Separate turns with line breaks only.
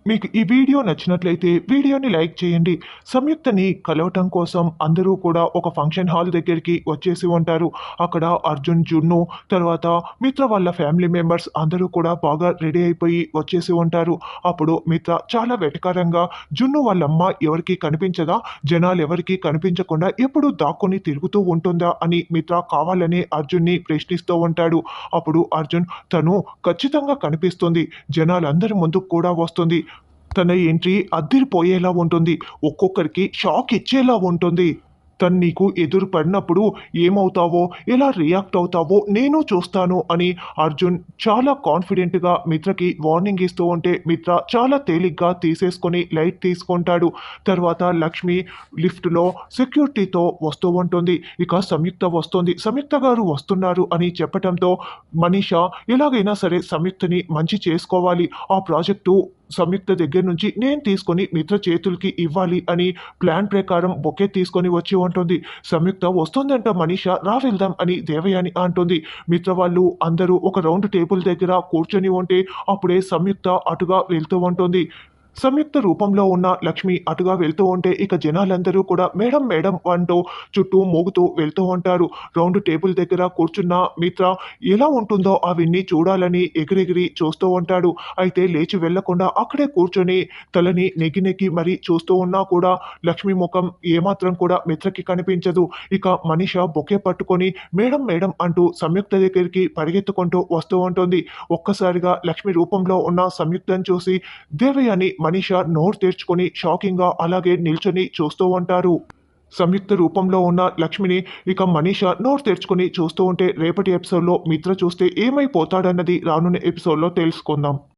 మీకు ఈ వీడియో నచ్చినట్లయితే వీడియోని లైక్ చేయండి. సంయుక్తని కలవటం కోసం అందరూ కూడా ఒక ఫంక్షన్ హాల్ దగ్గరికి వచ్చేసి ఉంటారు. అక్కడ అర్జున్, జున్ను తర్వాత మిత్ర వాళ్ళ ఫ్యామిలీ మెంబర్స్ అందరూ కూడా బాగా రెడీ అయిపోయి వచ్చేసి ఉంటారు. అప్పుడు మిత్ర చాలా వెటకారంగా జున్ను వాళ్ళమ్మ ఎవరికీ కనిపించదా? జనాలు ఎవరికీ కనిపించకుండా ఎప్పుడు దాక్కుని తిరుగుతూ ఉంటుందా అని మిత్ర కావాలనే అర్జున్ని ప్రశ్నిస్తూ ఉంటాడు. అప్పుడు అర్జున్ తను ఖచ్చితంగా కనిపిస్తుంది. జనాలందరి ముందుకు కూడా వస్తుంది. తన ఎంట్రీ అద్దిరిపోయేలా ఉంటుంది. ఒక్కొక్కరికి షాక్ ఇచ్చేలా ఉంటుంది. తను నీకు ఎదురు పడినప్పుడు ఏమవుతావో, ఎలా రియాక్ట్ అవుతావో నేను చూస్తాను అని అర్జున్ చాలా కాన్ఫిడెంట్‌గా మిత్రకి వార్నింగ్ ఇస్తూ ఉంటే, మిత్ర చాలా తేలిగ్గా తీసేసుకొని లైట్ తీసుకుంటాడు. తర్వాత లక్ష్మి లిఫ్ట్‌లో సెక్యూరిటీతో వస్తూ ఉంటుంది. ఇక సంయుక్త వస్తుంది. సంయుక్త గారు వస్తున్నారు అని చెప్పటంతో మనీషా ఎలాగైనా సరే సంయుక్తని మంచి చేసుకోవాలి. ఆ ప్రాజెక్టు సంయుక్త దగ్గర నుంచి నేను తీసుకొని మిత్ర చేతులకి ఇవ్వాలి అని ప్లాన్ ప్రకారం బొకే తీసుకొని వచ్చి ఉంటుంది. సంయుక్త వస్తుందంట మనీషా, రా వెళ్దాం అని దేవయాని అంటుంది. మిత్ర వాళ్ళు అందరూ ఒక రౌండ్ టేబుల్ దగ్గర కూర్చొని ఉంటే అప్పుడే సంయుక్త అటుగా వెళ్తూ ఉంటుంది. సంయుక్త రూపంలో ఉన్న లక్ష్మి అటుగా వెళ్తూ ఉంటే ఇక జనాలందరూ కూడా మేడం మేడం అంటూ చుట్టూ మోగుతూ వెళ్తూ ఉంటారు. రౌండ్ టేబుల్ దగ్గర కూర్చున్న మిత్ర ఎలా ఉంటుందో అవన్నీ చూడాలని ఎగిరెగిరి చూస్తూ ఉంటాడు. అయితే లేచి వెళ్లకుండా అక్కడే కూర్చొని తలని నెగ్గి నెగ్గి మరీ చూస్తూ ఉన్నా కూడా లక్ష్మి ముఖం ఏమాత్రం కూడా మిత్రకి కనిపించదు. ఇక మనీష బొకే పట్టుకొని మేడం మేడం అంటూ సంయుక్త దగ్గరికి పరిగెత్తుకుంటూ వస్తూ ఉంటుంది. ఒక్కసారిగా లక్ష్మి రూపంలో ఉన్న సంయుక్తను చూసి దేవయాని, మనీషా నోరు తెరుచుకొని షాకింగ్‌గా అలాగే నిల్చొని చూస్తూ ఉంటారు. సంయుక్త రూపంలో ఉన్న లక్ష్మిని ఇక మనీషా నోరు తెరుచుకొని చూస్తూ ఉంటే రేపటి ఎపిసోడ్‌లో మిత్ర చూస్తే ఏమైపోతాడన్నది రానున్న ఎపిసోడ్‌లో తెలుసుకుందాం.